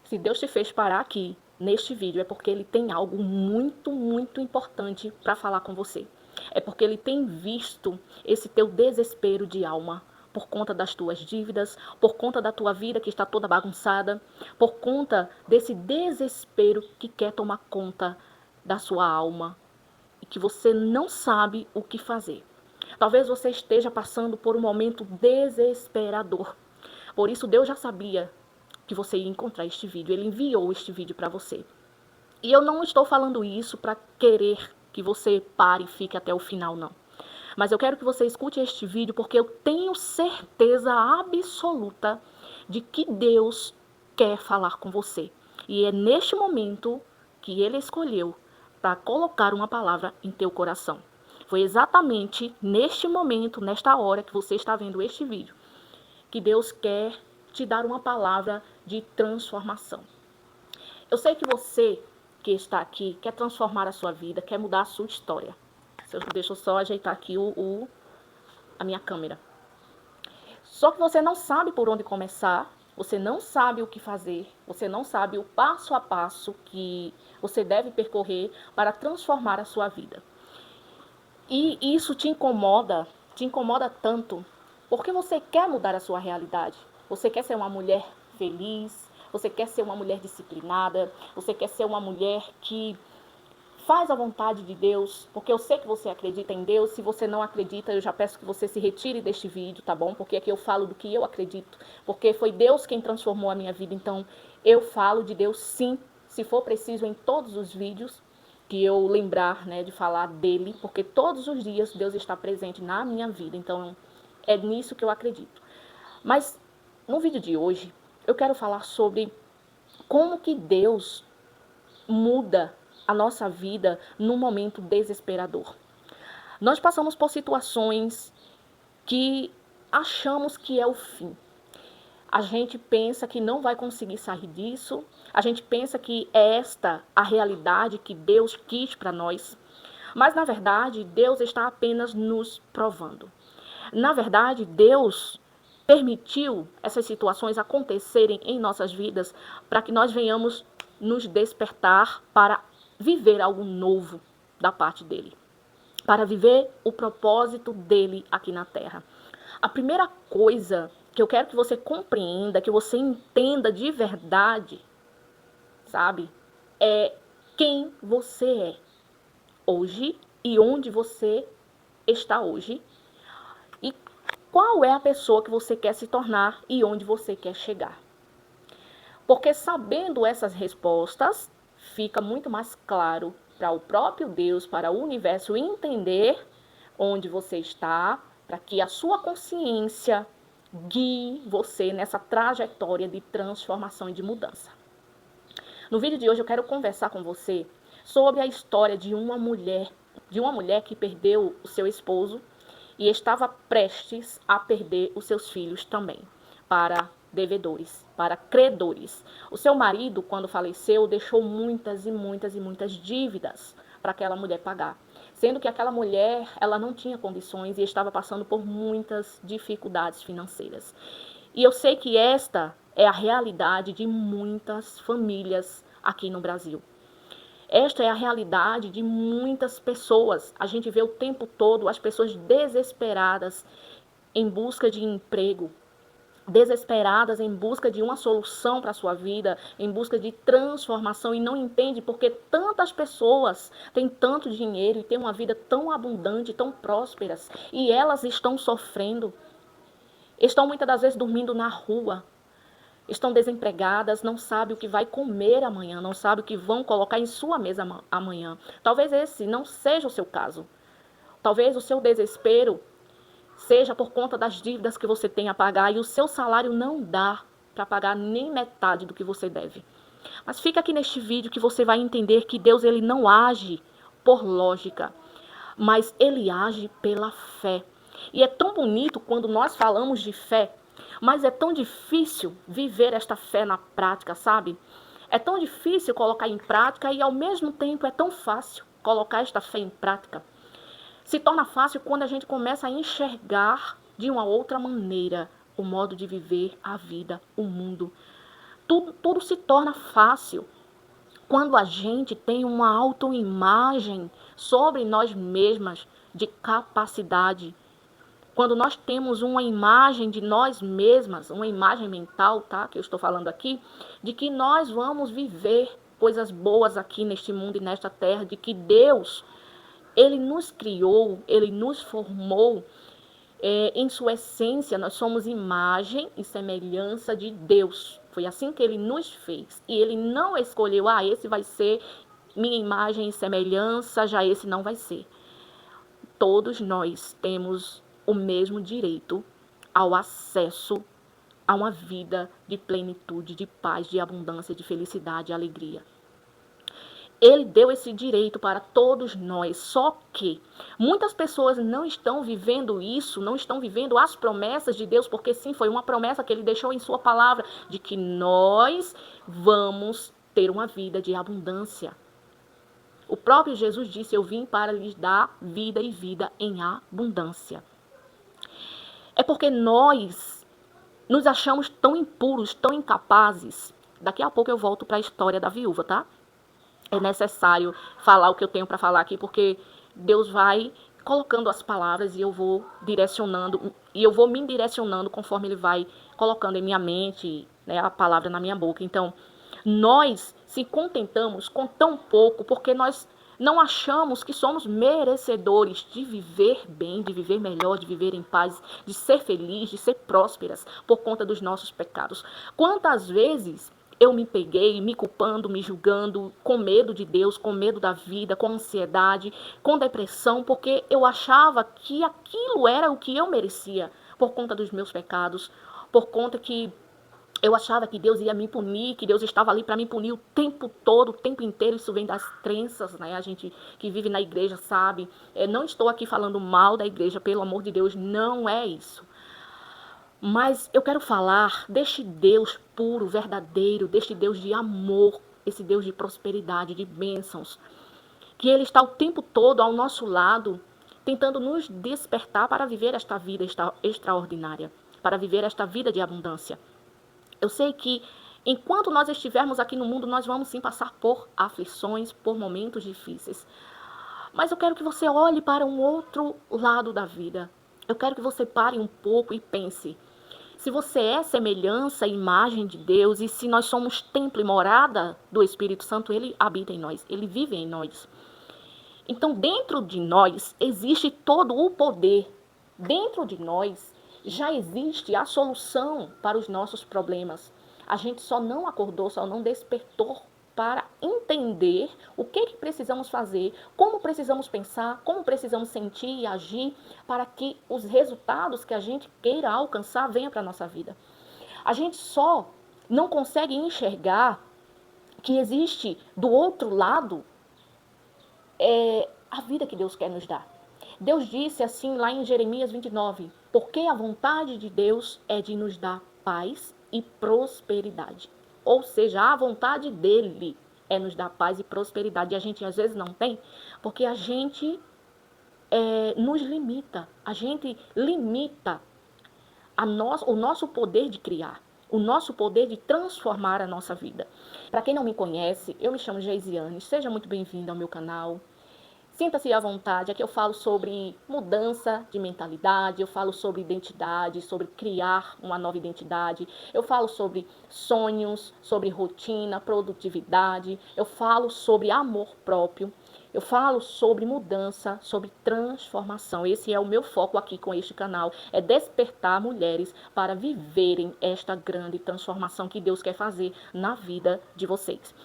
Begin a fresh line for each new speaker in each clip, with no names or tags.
Se Deus te fez parar aqui, neste vídeo, é porque Ele tem algo muito, muito importante para falar com você. É porque Ele tem visto esse teu desespero de alma por conta das tuas dívidas, por conta da tua vida que está toda bagunçada, por conta desse desespero que quer tomar conta da sua alma e que você não sabe o que fazer. Talvez você esteja passando por um momento desesperador. Por isso Deus já sabia que você ia encontrar este vídeo. Ele enviou este vídeo para você. E eu não estou falando isso para querer que você pare e fique até o final, não. Mas eu quero que você escute este vídeo porque eu tenho certeza absoluta de que Deus quer falar com você. E é neste momento que Ele escolheu para colocar uma palavra em teu coração. Foi exatamente neste momento, nesta hora que você está vendo este vídeo, que Deus quer te dar uma palavra de transformação. Eu sei que você que está aqui quer transformar a sua vida, quer mudar a sua história. Deixa eu só ajeitar aqui a minha câmera. Só que você não sabe por onde começar, você não sabe o que fazer, você não sabe o passo a passo que você deve percorrer para transformar a sua vida. E isso te incomoda tanto, porque você quer mudar a sua realidade. Você quer ser uma mulher feliz, você quer ser uma mulher disciplinada, você quer ser uma mulher que faz a vontade de Deus, porque eu sei que você acredita em Deus. Se você não acredita, eu já peço que você se retire deste vídeo, tá bom? Porque aqui eu falo do que eu acredito, porque foi Deus quem transformou a minha vida, então eu falo de Deus sim, se for preciso em todos os vídeos que eu lembrar, né, de falar dele, porque todos os dias Deus está presente na minha vida, então é nisso que eu acredito. Mas no vídeo de hoje, eu quero falar sobre como que Deus muda a nossa vida num momento desesperador. Nós passamos por situações que achamos que é o fim. A gente pensa que não vai conseguir sair disso, a gente pensa que é esta a realidade que Deus quis para nós, mas na verdade Deus está apenas nos provando. Na verdade, Deus permitiu essas situações acontecerem em nossas vidas para que nós venhamos nos despertar para viver algo novo da parte dele, para viver o propósito dele aqui na terra. A primeira coisa que eu quero que você compreenda, que você entenda de verdade, sabe, é quem você é hoje e onde você está hoje e qual é a pessoa que você quer se tornar e onde você quer chegar. Porque sabendo essas respostas, fica muito mais claro para o próprio Deus, para o universo entender onde você está, para que a sua consciência guie você nessa trajetória de transformação e de mudança. No vídeo de hoje eu quero conversar com você sobre a história de uma mulher que perdeu o seu esposo e estava prestes a perder os seus filhos também, para devedores, para credores. O seu marido, quando faleceu, deixou muitas e muitas e muitas dívidas para aquela mulher pagar, sendo que aquela mulher, ela não tinha condições e estava passando por muitas dificuldades financeiras. E eu sei que esta é a realidade de muitas famílias aqui no Brasil. Esta é a realidade de muitas pessoas. A gente vê o tempo todo as pessoas desesperadas em busca de emprego, desesperadas em busca de uma solução para a sua vida, em busca de transformação e não entende porque tantas pessoas têm tanto dinheiro e têm uma vida tão abundante, tão prósperas e elas estão sofrendo, estão muitas das vezes dormindo na rua, estão desempregadas, não sabem o que vai comer amanhã, não sabem o que vão colocar em sua mesa amanhã. Talvez esse não seja o seu caso. Talvez o seu desespero seja por conta das dívidas que você tem a pagar e o seu salário não dá para pagar nem metade do que você deve. Mas fica aqui neste vídeo que você vai entender que Deus ele não age por lógica, mas ele age pela fé. E é tão bonito quando nós falamos de fé, mas é tão difícil viver esta fé na prática, sabe? É tão difícil colocar em prática e ao mesmo tempo é tão fácil colocar esta fé em prática. Se torna fácil quando a gente começa a enxergar de uma outra maneira o modo de viver a vida, o mundo. tudo se torna fácil. Quando a gente tem uma autoimagem sobre nós mesmas de capacidade, quando nós temos uma imagem de nós mesmas, uma imagem mental, tá? Que eu estou falando aqui, de que nós vamos viver coisas boas aqui neste mundo e nesta terra, de que Deus, Ele nos criou, Ele nos formou, em sua essência, nós somos imagem e semelhança de Deus. Foi assim que Ele nos fez. E Ele não escolheu, esse vai ser minha imagem e semelhança, já esse não vai ser. Todos nós temos o mesmo direito ao acesso a uma vida de plenitude, de paz, de abundância, de felicidade e alegria. Ele deu esse direito para todos nós, só que muitas pessoas não estão vivendo isso, não estão vivendo as promessas de Deus, porque sim, foi uma promessa que Ele deixou em sua palavra, de que nós vamos ter uma vida de abundância. O próprio Jesus disse, eu vim para lhes dar vida e vida em abundância. É porque nós nos achamos tão impuros, tão incapazes. Daqui a pouco eu volto para a história da viúva, tá? É necessário falar o que eu tenho para falar aqui, porque Deus vai colocando as palavras e eu vou direcionando, e eu vou me direcionando conforme Ele vai colocando em minha mente, né, a palavra na minha boca. Então, nós se contentamos com tão pouco, porque nós não achamos que somos merecedores de viver bem, de viver melhor, de viver em paz, de ser feliz, de ser prósperas por conta dos nossos pecados. Quantas vezes eu me peguei me culpando, me julgando, com medo de Deus, com medo da vida, com ansiedade, com depressão, porque eu achava que aquilo era o que eu merecia por conta dos meus pecados, por conta que eu achava que Deus ia me punir, que Deus estava ali para me punir o tempo todo, o tempo inteiro. Isso vem das crenças, né? A gente que vive na igreja sabe. Não estou aqui falando mal da igreja, pelo amor de Deus, não é isso. Mas eu quero falar deste Deus puro, verdadeiro, deste Deus de amor, esse Deus de prosperidade, de bênçãos, que Ele está o tempo todo ao nosso lado, tentando nos despertar para viver esta vida extraordinária, para viver esta vida de abundância. Eu sei que enquanto nós estivermos aqui no mundo, nós vamos sim passar por aflições, por momentos difíceis. Mas eu quero que você olhe para um outro lado da vida. Eu quero que você pare um pouco e pense. Se você é semelhança e imagem de Deus, e se nós somos templo e morada do Espírito Santo, Ele habita em nós, Ele vive em nós. Então, dentro de nós existe todo o poder. Dentro de nós já existe a solução para os nossos problemas. A gente só não acordou, só não despertou para entender o que precisamos fazer, como precisamos pensar, como precisamos sentir e agir para que os resultados que a gente queira alcançar venham para a nossa vida. A gente só não consegue enxergar que existe do outro lado a vida que Deus quer nos dar. Deus disse assim lá em Jeremias 29, porque a vontade de Deus é de nos dar paz e prosperidade. Ou seja, a vontade dele é nos dar paz e prosperidade. E a gente às vezes não tem, porque a gente nos limita. A gente limita o nosso poder de criar, o nosso poder de transformar a nossa vida. Para quem não me conhece, eu me chamo Geisiane. Seja muito bem-vindo ao meu canal. Sinta-se à vontade, aqui eu falo sobre mudança de mentalidade, eu falo sobre identidade, sobre criar uma nova identidade, eu falo sobre sonhos, sobre rotina, produtividade, eu falo sobre amor próprio, eu falo sobre mudança, sobre transformação. Esse é o meu foco aqui com este canal, é despertar mulheres para viverem esta grande transformação que Deus quer fazer na vida de vocês.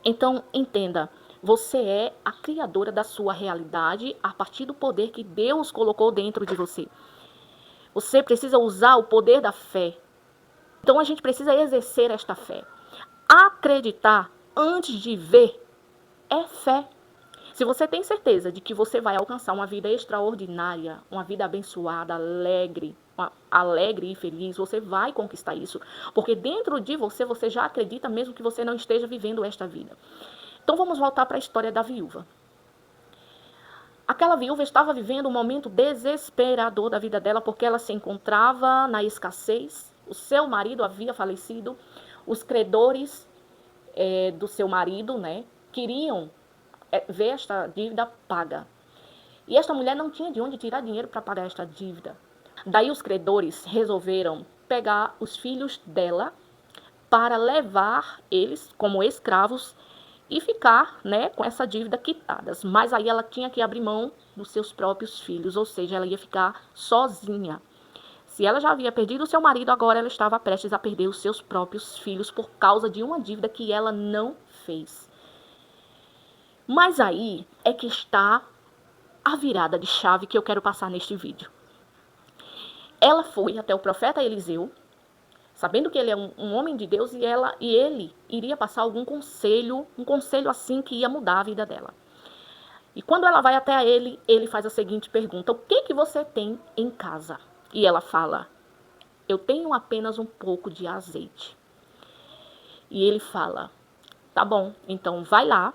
Então, entenda. Você é a criadora da sua realidade a partir do poder que Deus colocou dentro de você. Você precisa usar o poder da fé. Então a gente precisa exercer esta fé. Acreditar antes de ver é fé. Se você tem certeza de que você vai alcançar uma vida extraordinária, uma vida abençoada, alegre e feliz, você vai conquistar isso. Porque dentro de você, você já acredita mesmo que você não esteja vivendo esta vida. Então vamos voltar para a história da viúva. Aquela viúva estava vivendo um momento desesperador da vida dela, porque ela se encontrava na escassez, o seu marido havia falecido, Os credores do seu marido, né, queriam ver esta dívida paga. E esta mulher não tinha de onde tirar dinheiro para pagar esta dívida. Daí os credores resolveram pegar os filhos dela para levar eles como escravos e ficar, né, com essa dívida quitadas. Mas aí ela tinha que abrir mão dos seus próprios filhos, ou seja, ela ia ficar sozinha. Se ela já havia perdido o seu marido, agora ela estava prestes a perder os seus próprios filhos por causa de uma dívida que ela não fez. Mas aí é que está a virada de chave que eu quero passar neste vídeo. Ela foi até o profeta Eliseu, sabendo que ele é um homem de Deus, e ele iria passar algum conselho, um conselho assim que ia mudar a vida dela. E quando ela vai até ele, ele faz a seguinte pergunta: o que você tem em casa? E ela fala: eu tenho apenas um pouco de azeite. E ele fala: tá bom, então vai lá,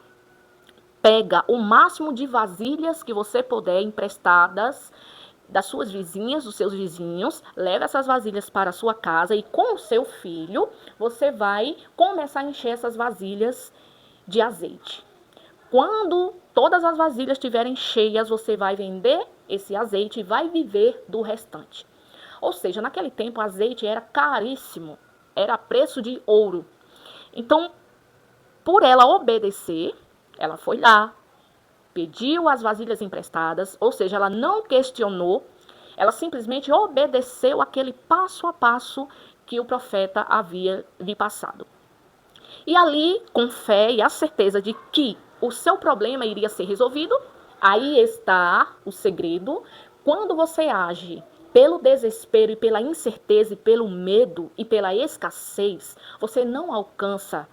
pega o máximo de vasilhas que você puder emprestadas das suas vizinhas, dos seus vizinhos, leva essas vasilhas para a sua casa e com o seu filho você vai começar a encher essas vasilhas de azeite. Quando todas as vasilhas estiverem cheias, você vai vender esse azeite e vai viver do restante. Ou seja, naquele tempo o azeite era caríssimo, era preço de ouro. Então, por ela obedecer, ela foi lá, pediu as vasilhas emprestadas, ou seja, ela não questionou, ela simplesmente obedeceu aquele passo a passo que o profeta havia lhe passado. E ali, com fé e a certeza de que o seu problema iria ser resolvido, aí está o segredo. Quando você age pelo desespero e pela incerteza e pelo medo e pela escassez, você não alcança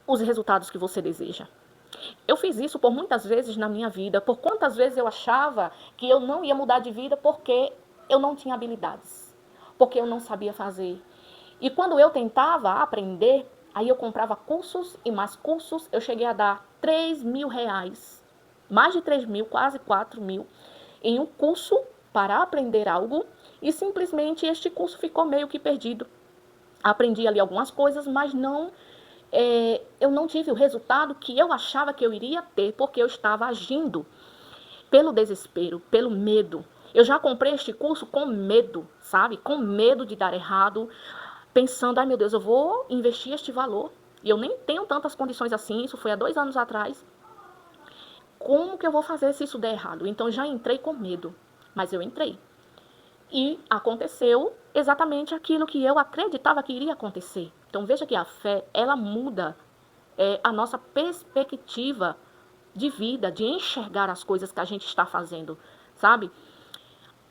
os resultados que você deseja. Eu fiz isso por muitas vezes na minha vida. Por quantas vezes eu achava que eu não ia mudar de vida porque eu não tinha habilidades, porque eu não sabia fazer. E quando eu tentava aprender, aí eu comprava cursos e mais cursos. Eu cheguei a dar R$ 3.000, mais de 3.000, quase 4.000, em um curso para aprender algo. E simplesmente este curso ficou meio que perdido. Aprendi ali algumas coisas, mas eu não tive o resultado que eu achava que eu iria ter, porque eu estava agindo pelo desespero, pelo medo. Eu já comprei este curso com medo, sabe? Com medo de dar errado, pensando: ai meu Deus, eu vou investir este valor e eu nem tenho tantas condições assim, isso foi há 2 anos atrás. Como que eu vou fazer se isso der errado? Então já entrei com medo, mas eu entrei. E aconteceu exatamente aquilo que eu acreditava que iria acontecer. Então veja que a fé, ela muda a nossa perspectiva de vida, de enxergar as coisas que a gente está fazendo, sabe?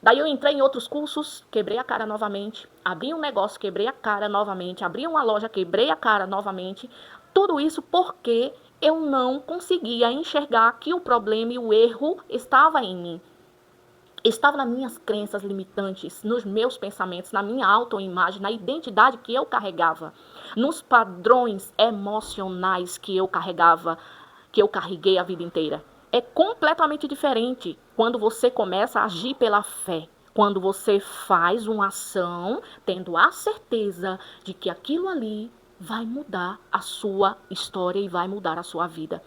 Daí eu entrei em outros cursos, quebrei a cara novamente, abri um negócio, quebrei a cara novamente, abri uma loja, quebrei a cara novamente. Tudo isso porque eu não conseguia enxergar que o problema e o erro estava em mim. Estava nas minhas crenças limitantes, nos meus pensamentos, na minha autoimagem, na identidade que eu carregava, nos padrões emocionais que eu carregava, que eu carreguei a vida inteira. É completamente diferente quando você começa a agir pela fé. Quando você faz uma ação tendo a certeza de que aquilo ali vai mudar a sua história e vai mudar a sua vida.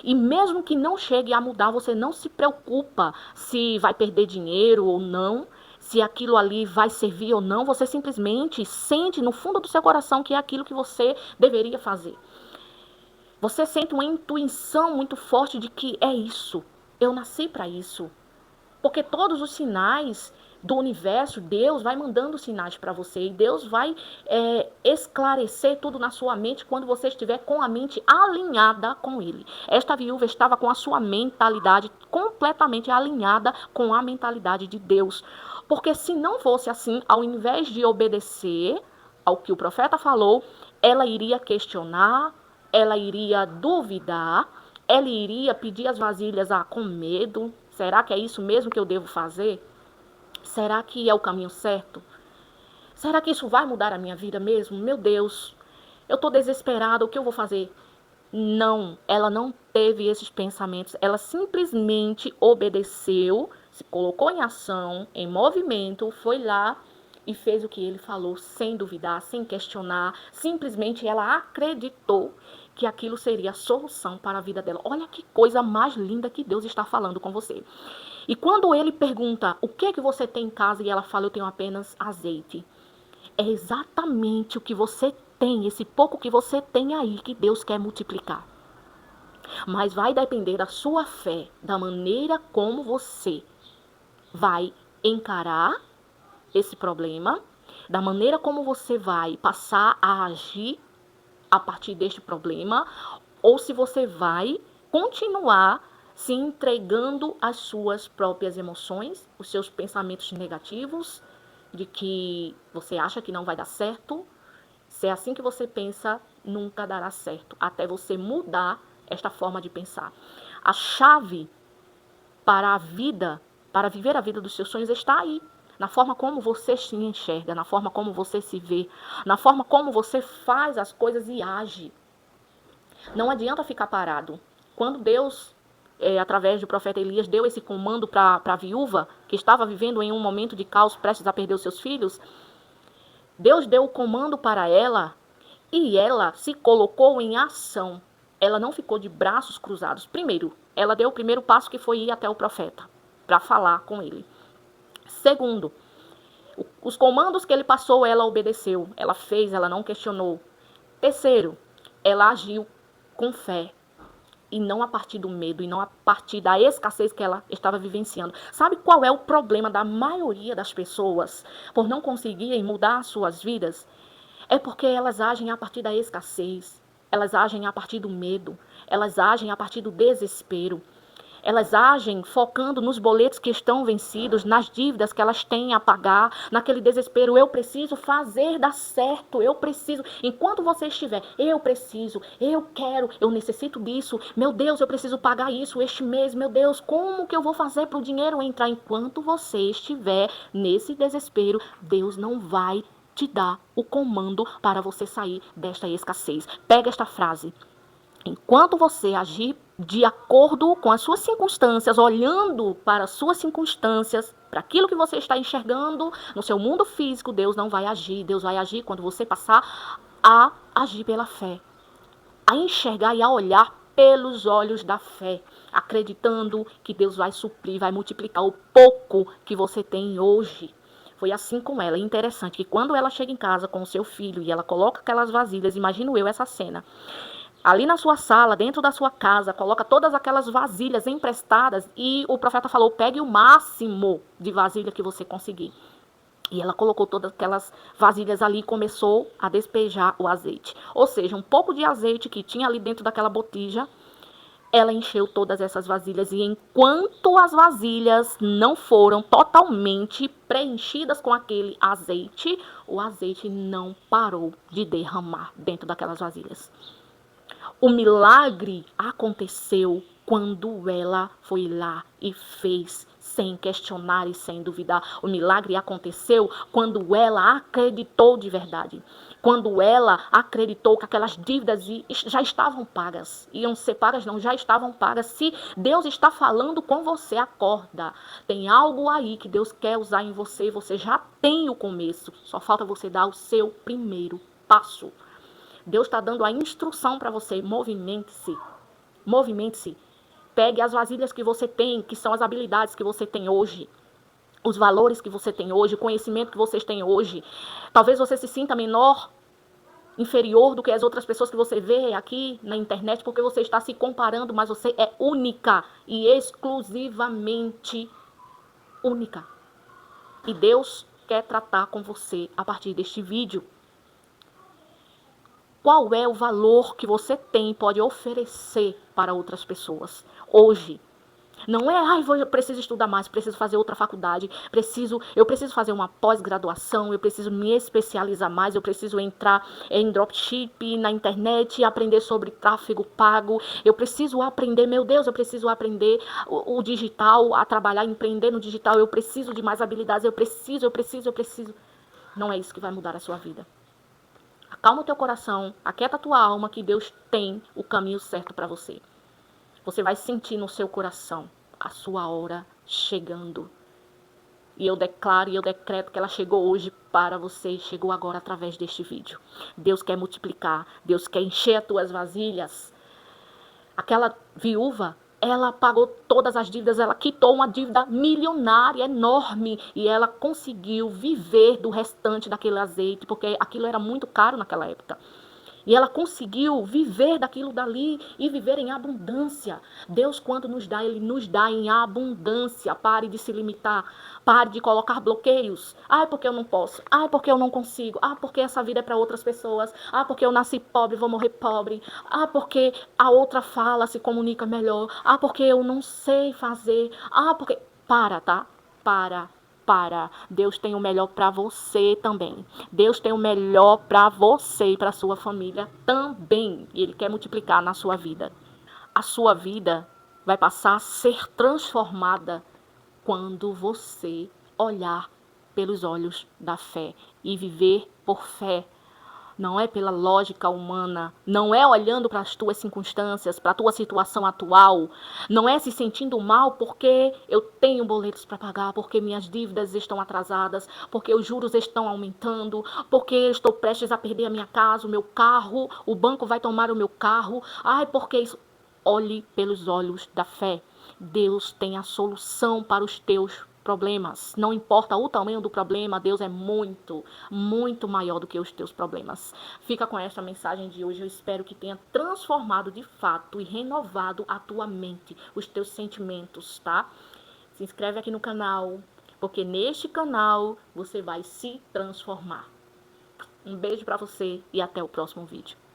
E mesmo que não chegue a mudar, você não se preocupa se vai perder dinheiro ou não, se aquilo ali vai servir ou não. Você simplesmente sente no fundo do seu coração que é aquilo que você deveria fazer. Você sente uma intuição muito forte de que é isso, eu nasci para isso. Porque todos os sinais do universo, Deus vai mandando sinais para você. E Deus vai esclarecer tudo na sua mente quando você estiver com a mente alinhada com Ele. Esta viúva estava com a sua mentalidade completamente alinhada com a mentalidade de Deus. Porque se não fosse assim, ao invés de obedecer ao que o profeta falou, ela iria questionar, ela iria duvidar, ela iria pedir as vasilhas com medo. Será que é isso mesmo que eu devo fazer? Será que é o caminho certo? Será que isso vai mudar a minha vida mesmo? Meu Deus, eu estou desesperada, o que eu vou fazer? Não, ela não teve esses pensamentos, ela simplesmente obedeceu, se colocou em ação, em movimento, foi lá e fez o que ele falou, sem duvidar, sem questionar. Simplesmente ela acreditou que aquilo seria a solução para a vida dela. Olha que coisa mais linda que Deus está falando com você. E quando ele pergunta, o que é que você tem em casa? E ela fala, eu tenho apenas azeite. É exatamente o que você tem, esse pouco que você tem aí, que Deus quer multiplicar. Mas vai depender da sua fé, da maneira como você vai encarar esse problema, da maneira como você vai passar a agir a partir deste problema, ou se você vai continuar se entregando às suas próprias emoções, os seus pensamentos negativos, de que você acha que não vai dar certo. Se é assim que você pensa, nunca dará certo, até você mudar esta forma de pensar. A chave para a vida, para viver a vida dos seus sonhos, está aí. Na forma como você se enxerga, na forma como você se vê, na forma como você faz as coisas e age. Não adianta ficar parado. Quando Deus, através do profeta Elias, deu esse comando para a viúva, que estava vivendo em um momento de caos, prestes a perder os seus filhos, Deus deu o comando para ela e ela se colocou em ação. Ela não ficou de braços cruzados. Primeiro, ela deu o primeiro passo, que foi ir até o profeta para falar com ele. Segundo, os comandos que ele passou, ela obedeceu. Ela fez, ela não questionou. Terceiro, ela agiu com fé. E não a partir do medo, e não a partir da escassez que ela estava vivenciando. Sabe qual é o problema da maioria das pessoas por não conseguirem mudar suas vidas? É porque elas agem a partir da escassez, elas agem a partir do medo, elas agem a partir do desespero. Elas agem focando nos boletos que estão vencidos, nas dívidas que elas têm a pagar, naquele desespero. Eu preciso fazer dar certo, eu preciso. Enquanto você estiver, eu preciso, eu quero, eu necessito disso. Meu Deus, eu preciso pagar isso este mês. Meu Deus, como que eu vou fazer para o dinheiro entrar? Enquanto você estiver nesse desespero, Deus não vai te dar o comando para você sair desta escassez. Pega esta frase. Enquanto você agir de acordo com as suas circunstâncias, olhando para as suas circunstâncias, para aquilo que você está enxergando no seu mundo físico, Deus não vai agir. Deus vai agir quando você passar a agir pela fé, a enxergar e a olhar pelos olhos da fé, acreditando que Deus vai suprir, vai multiplicar o pouco que você tem hoje. Foi assim com ela. É interessante que quando ela chega em casa com o seu filho e ela coloca aquelas vasilhas, imagino eu essa cena. Ali na sua sala, dentro da sua casa, coloca todas aquelas vasilhas emprestadas e o profeta falou, pegue o máximo de vasilha que você conseguir. E ela colocou todas aquelas vasilhas ali e começou a despejar o azeite. Ou seja, um pouco de azeite que tinha ali dentro daquela botija, ela encheu todas essas vasilhas. E enquanto as vasilhas não foram totalmente preenchidas com aquele azeite, o azeite não parou de derramar dentro daquelas vasilhas. O milagre aconteceu quando ela foi lá e fez, sem questionar e sem duvidar. O milagre aconteceu quando ela acreditou de verdade. Quando ela acreditou que aquelas dívidas já estavam pagas. Iam ser pagas, não, já estavam pagas. Se Deus está falando com você, acorda. Tem algo aí que Deus quer usar em você. Você já tem o começo. Só falta você dar o seu primeiro passo. Deus está dando a instrução para você. Movimente-se. Movimente-se. Pegue as vasilhas que você tem, que são as habilidades que você tem hoje. Os valores que você tem hoje, o conhecimento que vocês têm hoje. Talvez você se sinta menor, inferior do que as outras pessoas que você vê aqui na internet, porque você está se comparando, mas você é única e exclusivamente única. E Deus quer tratar com você a partir deste vídeo. Qual é o valor que você tem, pode oferecer para outras pessoas hoje? Não é, eu preciso estudar mais, preciso fazer outra faculdade, eu preciso fazer uma pós-graduação, eu preciso me especializar mais, eu preciso entrar em dropship na internet, aprender sobre tráfego pago, eu preciso aprender, meu Deus, eu preciso aprender o digital, a trabalhar, empreender no digital, eu preciso de mais habilidades, eu preciso. Não é isso que vai mudar a sua vida. Acalma o teu coração, aquieta a tua alma, que Deus tem o caminho certo para você. Você vai sentir no seu coração a sua hora chegando. E eu declaro e eu decreto que ela chegou hoje para você, chegou agora através deste vídeo. Deus quer multiplicar, Deus quer encher as tuas vasilhas. Aquela viúva, ela pagou todas as dívidas, ela quitou uma dívida milionária, enorme, e ela conseguiu viver do restante daquele azeite, porque aquilo era muito caro naquela época. E ela conseguiu viver daquilo dali e viver em abundância. Deus, quando nos dá, Ele nos dá em abundância. Pare de se limitar. Pare de colocar bloqueios. Ah, porque eu não posso. Ah, porque eu não consigo. Ah, porque essa vida é para outras pessoas. Ah, porque eu nasci pobre, vou morrer pobre. Ah, porque a outra fala, se comunica melhor. Ah, porque eu não sei fazer. Ah, porque... Para, tá? Para. Deus tem o melhor para você também. Deus tem o melhor para você e para sua família também. E Ele quer multiplicar na sua vida. A sua vida vai passar a ser transformada quando você olhar pelos olhos da fé e viver por fé. Não é pela lógica humana, não é olhando para as tuas circunstâncias, para a tua situação atual, não é se sentindo mal porque eu tenho boletos para pagar, porque minhas dívidas estão atrasadas, porque os juros estão aumentando, porque eu estou prestes a perder a minha casa, o meu carro, o banco vai tomar o meu carro. Ai, porque isso... Olhe pelos olhos da fé. Deus tem a solução para os teus problemas. Não importa o tamanho do problema, Deus é muito, muito maior do que os teus problemas. Fica com esta mensagem de hoje. Eu espero que tenha transformado de fato e renovado a tua mente, os teus sentimentos, tá? Se inscreve aqui no canal, porque neste canal você vai se transformar. Um beijo para você e até o próximo vídeo.